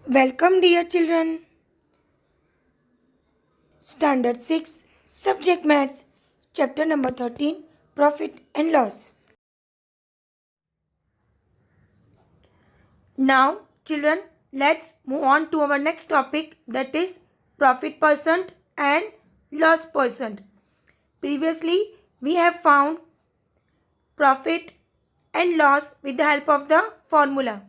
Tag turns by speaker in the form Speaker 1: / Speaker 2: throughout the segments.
Speaker 1: Welcome, dear children. Standard 6, Subject Maths, Chapter number 13, Profit and Loss. Now, children, let's move on to our next topic, that is profit percent and loss percent. Previously, we have found profit and loss with the help of the formula,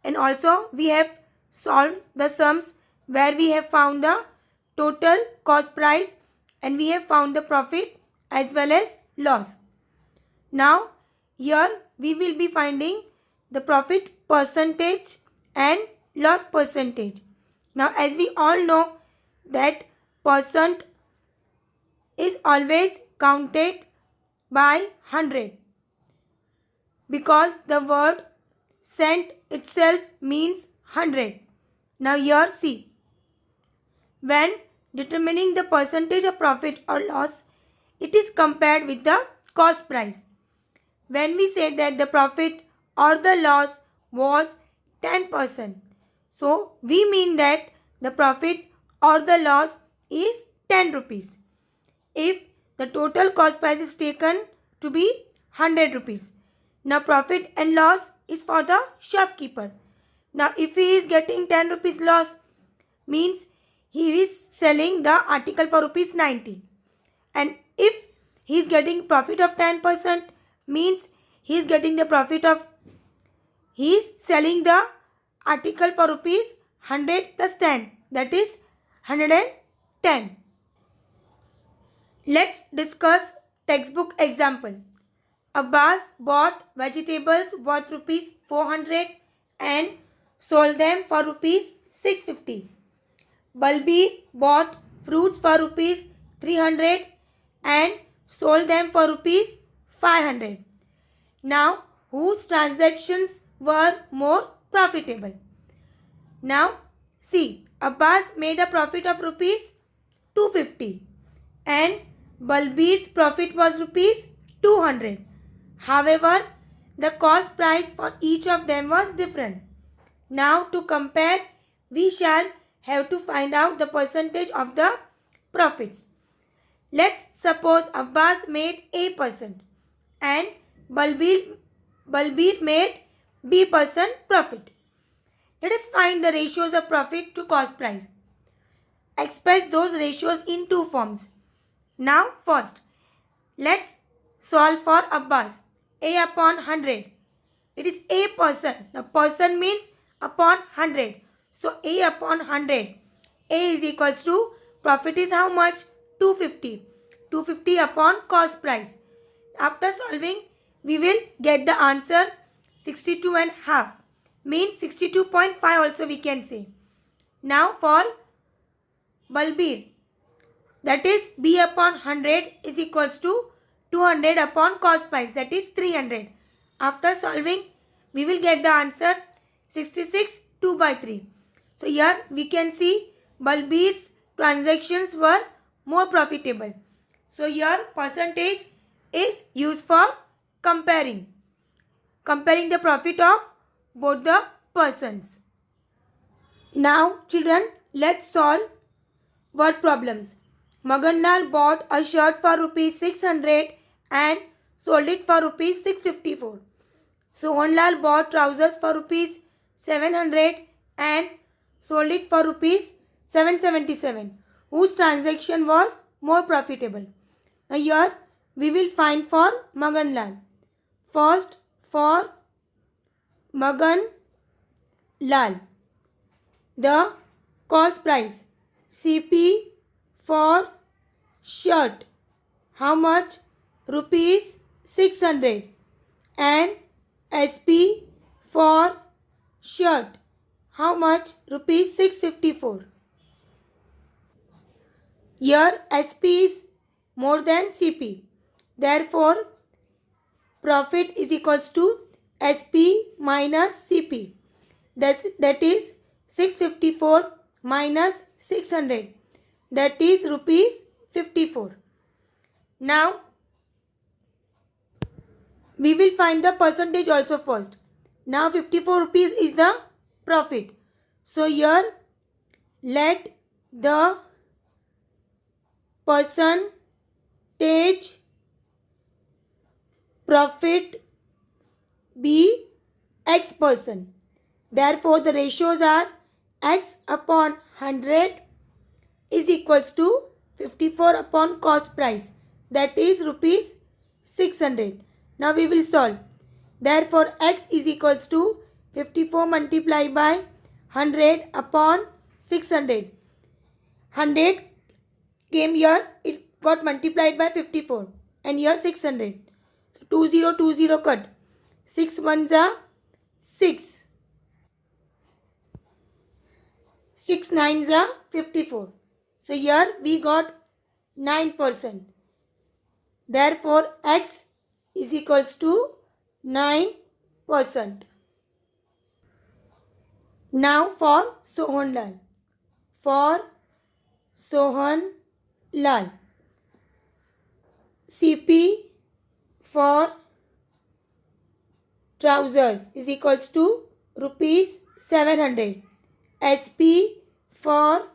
Speaker 1: and also we have solved the sums where we have found the total cost price and we have found the profit as well as loss. Now here we will be finding the profit percentage and loss percentage. Now as we all know that percent is always counted by 100 because the word cent itself means 100. Now here see, when determining the percentage of profit or loss, it is compared with the cost price. When we say that the profit or the loss was 10%, so we mean that the profit or the loss is 10 rupees. If the total cost price is taken to be 100 rupees. Now profit and loss is for the shopkeeper. Now if he is getting 10 rupees loss, means he is selling the article for rupees 90. And if he is getting profit of 10%, means he is getting the profit of, he is selling the article for rupees 100 plus 10, that is 110. Let's discuss textbook example. Abbas bought vegetables worth rupees 400 and sold them for rupees 650. Balbir bought fruits for rupees 300 and sold them for rupees 500. Now, whose transactions were more profitable? Now, see, Abbas made a profit of rupees 250 and Balbir's profit was rupees 200. However, the cost price for each of them was different. Now, to compare, we shall have to find out the percentage of the profits. Let's suppose Abbas made A% and Balbir made B% profit. Let us find the ratios of profit to cost price. Express those ratios in two forms. Now first, let's solve for Abbas. A upon 100. It is A%. Now percent means upon 100. So A upon 100. A is equals to, profit is how much? 250. 250 upon cost price. After solving, we will get the answer 62 and half. Means 62.5 also we can say. Now for Balbir, that is B upon 100 is equals to 200 upon cost price, that is 300. After solving, we will get the answer 66 2 by 3. So here we can see Balbir's transactions were more profitable. So here percentage is used for comparing the profit of both the persons. Now children, let's solve word problems. Maganlal bought a shirt for rupees 600 and sold it for rupees 654. Sohanlal bought trousers for rupees 700 and sold it for rupees 777. Whose transaction was more profitable? Now here we will find for Maganlal. First for Maganlal, the cost price CP for shirt, how much? Rupees 600 and SP for shirt, how much? Rupees 654. Here SP is more than CP. Therefore, profit is equals to SP minus CP. That is 654 minus 600. That is rupees 54. Now, we will find the percentage also first. Now 54 rupees is the profit. So here let the percentage profit be X%. Therefore, the ratios are X upon 100 is equals to 54 upon cost price, that is rupees 600. Now we will solve. Therefore, X is equals to 54 multiplied by 100 upon 600. 100 came here, it got multiplied by 54 and here 600. So 2020 cut. 6 ones are 6. 6 nines are 54. So here we got 9%. Therefore, X is equals to 9%. Now for Sohan Lal. For Sohan Lal, CP for trousers is equals to rupees 700. SP for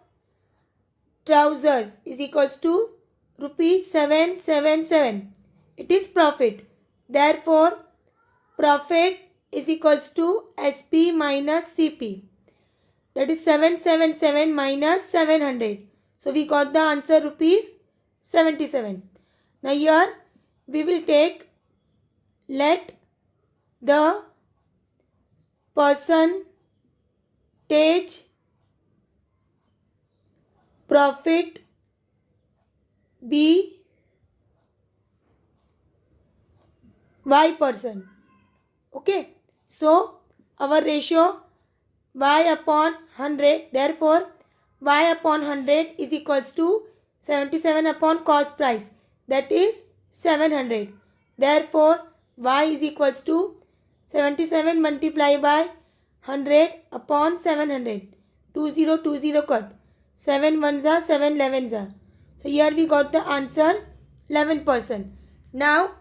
Speaker 1: trousers is equals to rupees 777. It is profit. Therefore, profit is equals to SP minus CP. That is 777 minus 700. So we got the answer rupees 77. Now here we will take, let the percentage profit be Y%. Okay. So our ratio Y upon 100. Therefore, Y upon 100 is equals to 77 upon cost price. That is 700. Therefore, Y is equals to 77 multiplied by 100 upon 700. 2020 cut. 7 ones are 7 11s are. So here we got the answer 11%. Now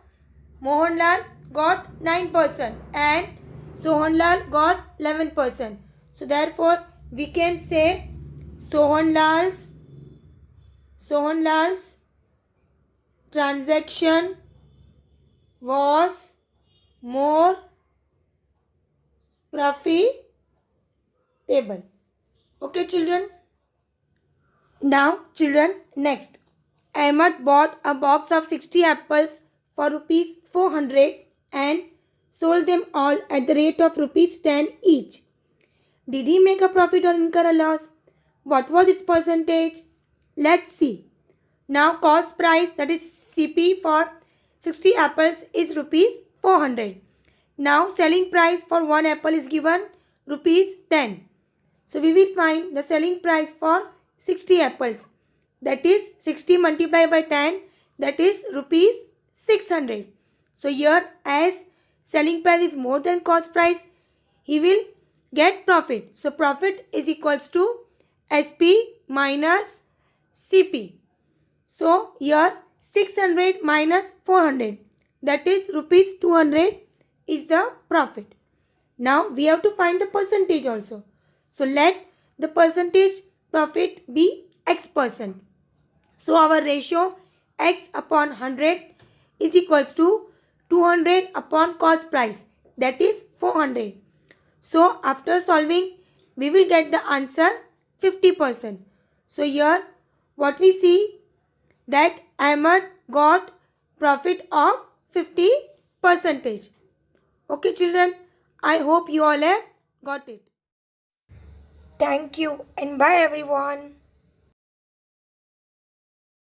Speaker 1: Mohanlal got 9% and Sohanlal got 11%. So therefore we can say Sohanlal's transaction was more profitable. Okay children. Now children, next. Ahmed bought a box of 60 apples for rupees 400 and sold them all at the rate of rupees 10 each. Did he make a profit or incur a loss? What was its percentage? Let's see. Now cost price, that is CP for 60 apples is rupees 400. Now selling price for one apple is given rupees 10. So we will find the selling price for 60 apples. That is 60 multiplied by 10, that is rupees 600. So here as selling price is more than cost price, he will get profit. So profit is equals to SP minus CP. So here 600 minus 400, that is rupees 200 is the profit. Now we have to find the percentage also. So let the percentage profit be X%. So our ratio X upon 100 is equals to 200 upon cost price, that is 400. So after solving we will get the answer 50%. So here what we see, that Ahmed got profit of 50%. Okay children, I hope you all have got it. Thank you and bye everyone.